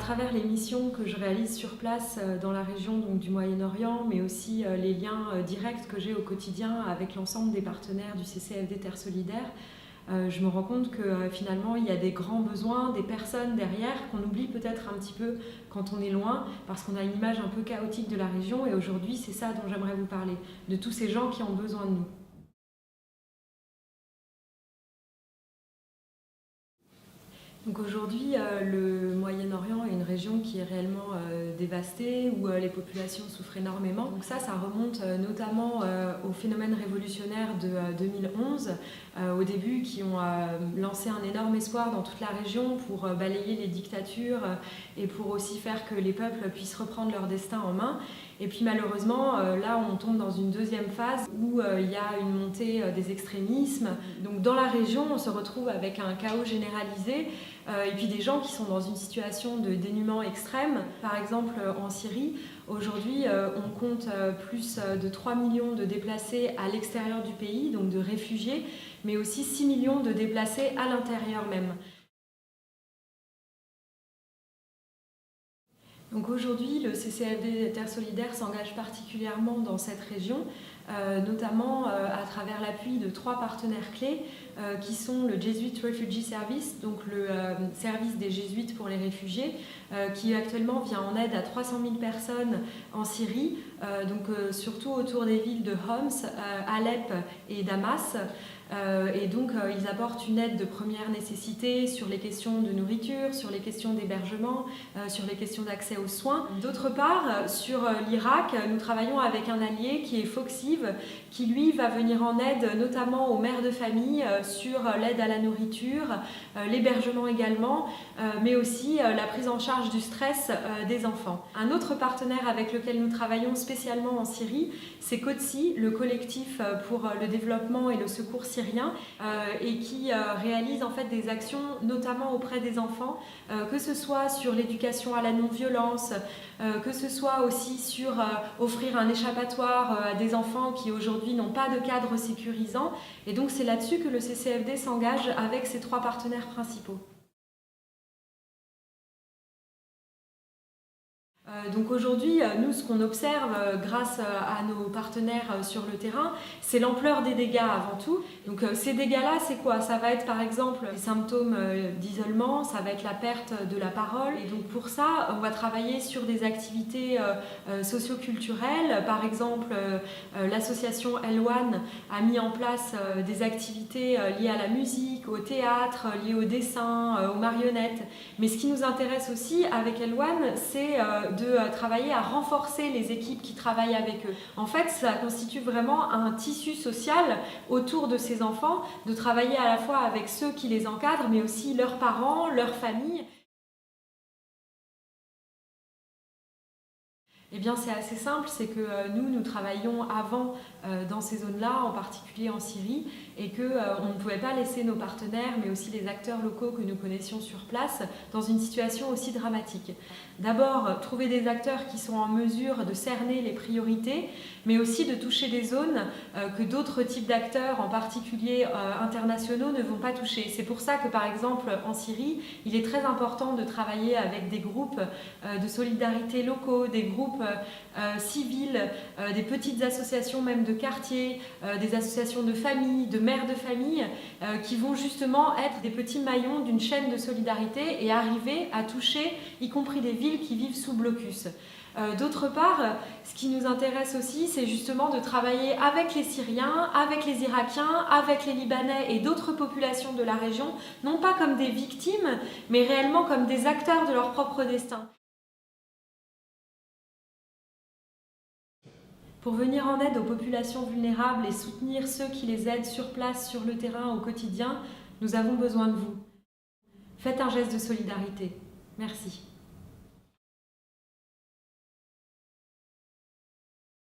travers les missions que je réalise sur place dans la région donc, du Moyen-Orient, mais aussi les liens directs que j'ai au quotidien avec l'ensemble des partenaires du CCFD Terre Solidaire, je me rends compte que finalement il y a des grands besoins, des personnes derrière qu'on oublie peut-être un petit peu quand on est loin, parce qu'on a une image un peu chaotique de la région, et aujourd'hui c'est ça dont j'aimerais vous parler, de tous ces gens qui ont besoin de nous. Donc aujourd'hui, le Moyen-Orient est une région qui est réellement dévastée, où les populations souffrent énormément. Donc ça remonte notamment au phénomène révolutionnaire de 2011, au début, qui ont lancé un énorme espoir dans toute la région pour balayer les dictatures et pour aussi faire que les peuples puissent reprendre leur destin en main. Et puis malheureusement, là on tombe dans une deuxième phase où il y a une montée des extrémismes. Donc dans la région, on se retrouve avec un chaos généralisé et puis des gens qui sont dans une situation de dénuement extrême. Par exemple en Syrie, aujourd'hui on compte plus de 3 millions de déplacés à l'extérieur du pays, donc de réfugiés, mais aussi 6 millions de déplacés à l'intérieur même. Donc aujourd'hui, le CCFD Terre Solidaire s'engage particulièrement dans cette région, notamment à travers l'appui de 3 partenaires clés qui sont le Jesuit Refugee Service, donc le service des jésuites pour les réfugiés, qui actuellement vient en aide à 300 000 personnes en Syrie, surtout autour des villes de Homs, Alep et Damas. Et donc ils apportent une aide de première nécessité sur les questions de nourriture, sur les questions d'hébergement, sur les questions d'accès aux soins. D'autre part, sur l'Irak, nous travaillons avec un allié qui est Foxive, qui lui va venir en aide notamment aux mères de famille sur l'aide à la nourriture, l'hébergement également, mais aussi la prise en charge du stress des enfants. Un autre partenaire avec lequel nous travaillons spécialement en Syrie, c'est CODSI, le collectif pour le développement et le secours syrien, et qui réalise en fait des actions notamment auprès des enfants, que ce soit sur l'éducation à la non-violence, que ce soit aussi sur offrir un échappatoire à des enfants qui aujourd'hui n'ont pas de cadre sécurisant. Et donc c'est là-dessus que le CCFD s'engage avec ses 3 partenaires principaux. Donc aujourd'hui, nous, ce qu'on observe grâce à nos partenaires sur le terrain, c'est l'ampleur des dégâts avant tout. Donc ces dégâts-là, c'est quoi? Ça va être par exemple des symptômes d'isolement, ça va être la perte de la parole. Et donc pour ça, on va travailler sur des activités socio-culturelles. Par exemple, l'association L1 a mis en place des activités liées à la musique, au théâtre, liées au dessin, aux marionnettes. Mais ce qui nous intéresse aussi avec L1, c'est de travailler à renforcer les équipes qui travaillent avec eux. En fait, ça constitue vraiment un tissu social autour de ces enfants, de travailler à la fois avec ceux qui les encadrent, mais aussi leurs parents, leurs familles. Eh bien, c'est assez simple, c'est que nous travaillons avant dans ces zones-là, en particulier en Syrie, et qu'on ne pouvait pas laisser nos partenaires, mais aussi les acteurs locaux que nous connaissions sur place, dans une situation aussi dramatique. D'abord, trouver des acteurs qui sont en mesure de cerner les priorités, mais aussi de toucher des zones que d'autres types d'acteurs, en particulier internationaux, ne vont pas toucher. C'est pour ça que, par exemple, en Syrie, il est très important de travailler avec des groupes de solidarité locaux, des groupes civils, des petites associations même de quartier, des associations de famille, de mères de famille, qui vont justement être des petits maillons d'une chaîne de solidarité et arriver à toucher, y compris des villes qui vivent sous blocus. D'autre part, ce qui nous intéresse aussi, c'est justement de travailler avec les Syriens, avec les Irakiens, avec les Libanais et d'autres populations de la région, non pas comme des victimes, mais réellement comme des acteurs de leur propre destin. Pour venir en aide aux populations vulnérables et soutenir ceux qui les aident sur place, sur le terrain, au quotidien, nous avons besoin de vous. Faites un geste de solidarité. Merci.